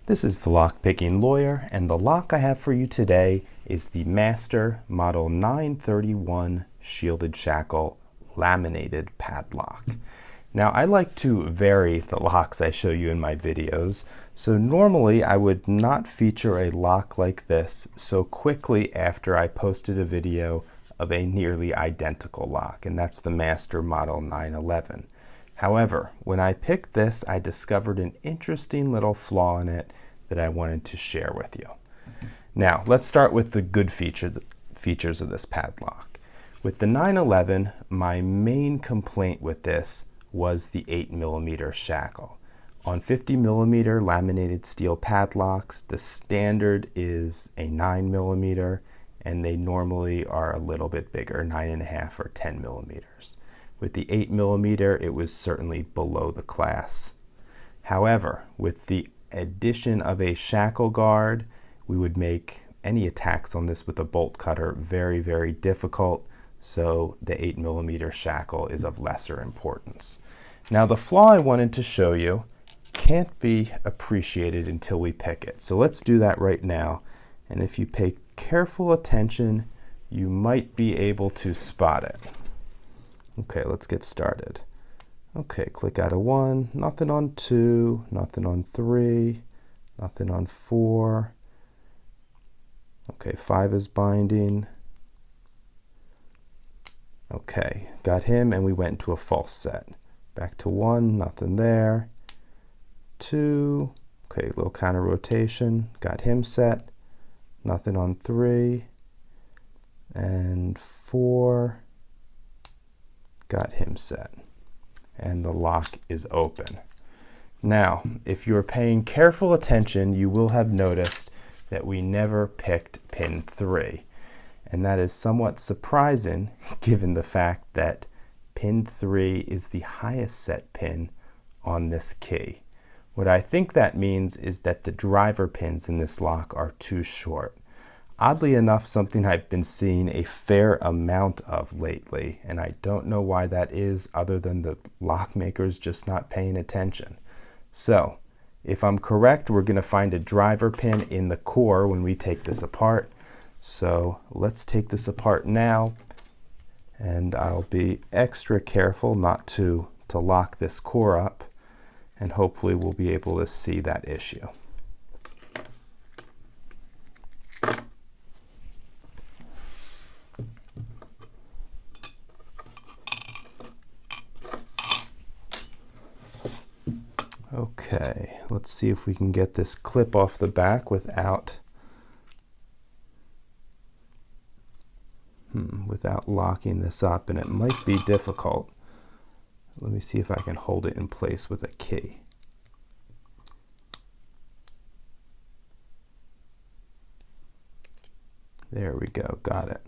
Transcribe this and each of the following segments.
This is the Lock Picking Lawyer, and the lock I have for you today is the Master Model 931 Shielded Shackle Laminated Padlock. Now, I like to vary the locks I show you in my videos, so normally I would not feature a lock like this so quickly after I posted a video of a nearly identical lock, and that's the Master Model 911. However, when I picked this, I discovered an interesting little flaw in it that I wanted to share with you. Now, let's start with the good features of this padlock. With the 911, my main complaint with this was the 8mm shackle. On 50mm laminated steel padlocks, the standard is a 9mm, and they normally are a little bit bigger, 9.5 or 10mm. With the 8mm, it was certainly below the class. However, with the addition of a shackle guard, we would make any attacks on this with a bolt cutter very, very difficult, so the 8mm shackle is of lesser importance. Now, the flaw I wanted to show you can't be appreciated until we pick it. So let's do that right now, and if you pay careful attention, you might be able to spot it. Okay, let's get started. Okay, click out of 1, nothing on 2, nothing on 3, nothing on 4. Okay, 5 is binding. Okay, got him, and we went into a false set. Back to 1, nothing there. 2, okay, little counter rotation, got him set. Nothing on 3. And 4. Got him set, and the lock is open. Now, if you're paying careful attention, you will have noticed that we never picked pin 3, and that is somewhat surprising given the fact that pin 3 is the highest set pin on this key. What I think that means is that the driver pins in this lock are too short. Oddly enough, something I've been seeing a fair amount of lately, and I don't know why that is other than the lock makers just not paying attention. So, if I'm correct, we're going to find a driver pin in the core when we take this apart. So let's take this apart now, and I'll be extra careful not to lock this core up, and hopefully we'll be able to see that issue. Okay, let's see if we can get this clip off the back without locking this up, and it might be difficult. Let me see if I can hold it in place with a key. There we go, got it.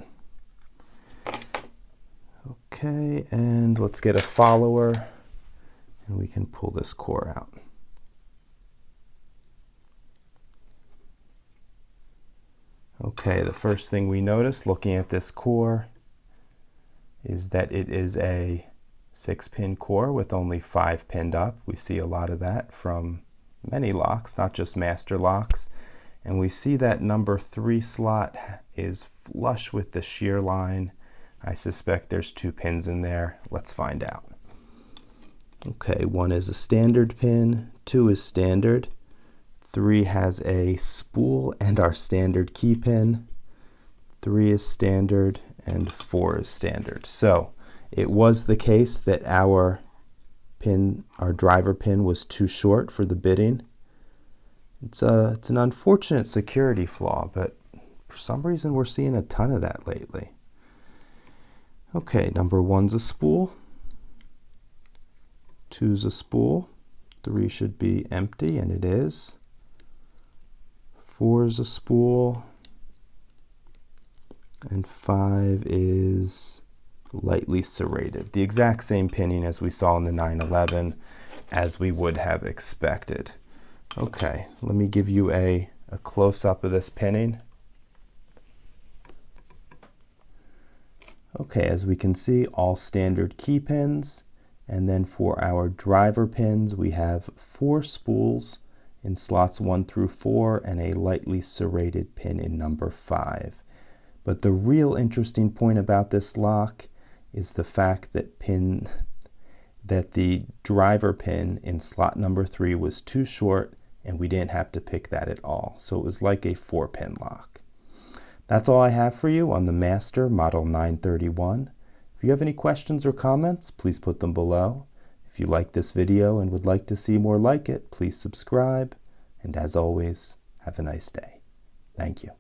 Okay, and let's get a follower, and we can pull this core out. Okay, the first thing we notice looking at this core is that it is a 6-pin core with only 5 pinned up. We see a lot of that from many locks, not just master locks. And we see that number 3 slot is flush with the shear line. I suspect there's 2 pins in there. Let's find out. Okay, 1 is a standard pin, 2 is standard, 3 has a spool and our standard key pin, 3 is standard, and 4 is standard. So it was the case that our driver pin was too short for the bitting. It's an unfortunate security flaw, but for some reason we're seeing a ton of that lately. Okay, number 1's a spool. 2's a spool, 3 should be empty, and it is. 4's a spool, and 5 is lightly serrated. The exact same pinning as we saw in the 911, as we would have expected. Okay, let me give you a close-up of this pinning. Okay, as we can see, all standard key pins. And then for our driver pins, we have 4 spools in slots 1 through 4 and a lightly serrated pin in number 5. But the real interesting point about this lock is the fact that the driver pin in slot number 3 was too short, and we didn't have to pick that at all. So it was like a 4-pin lock. That's all I have for you on the Master Model 931. If you have any questions or comments, please put them below. If you like this video and would like to see more like it, please subscribe. And as always, have a nice day. Thank you.